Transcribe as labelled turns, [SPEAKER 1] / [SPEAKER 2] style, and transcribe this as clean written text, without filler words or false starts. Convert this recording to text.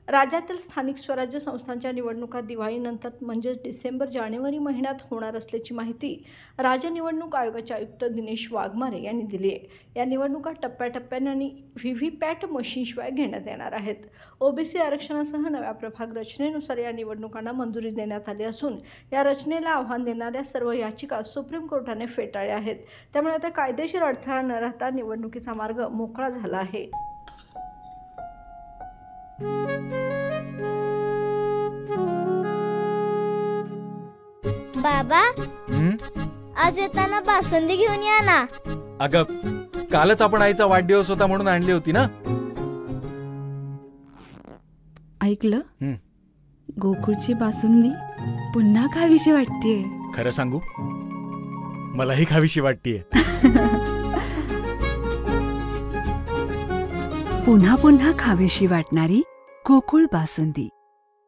[SPEAKER 1] राज्यातील स्थानिक स्वराज्य संस्थांच्या निवडणुका दिवाळीनंतर म्हणजेच डिसेंबर-जानेवारी महिन्यात होणार असल्याची माहिती राज्य निवडणूक आयोगाचे आयुक्त दिनेश वाघमारे यांनी दिली आहे. या निवडणुका टप्प्याटप्प्याने आणि व्हीव्हीपॅट मशीनशिवाय घेण्यात येणार आहेत. ओबीसी आरक्षणासह नव्या प्रभाग रचनेनुसार या निवडणुकांना मंजुरी देण्यात आली असून या रचनेला आव्हान देणाऱ्या सर्व याचिका सुप्रीम कोर्टाने फेटाळल्या आहेत. त्यामुळे आता कायदेशीर अडथळा न राहता निवडणुकीचा मार्ग मोकळा झाला आहे.
[SPEAKER 2] बाबा, आज येताना बासुंदी घेऊन या ना.
[SPEAKER 3] अगं, कालच आपण आईचा वाढदिवस होता म्हणून आणली होती ना.
[SPEAKER 4] ऐकलं, गोकुळची बासुंदी पुन्हा खावीशी वाटतेय.
[SPEAKER 3] खरं सांगू, मलाही खावीशी वाटतेय.
[SPEAKER 4] पुन्हा पुन्हा खावीशी वाटणारी गोकुळ बासुंदी.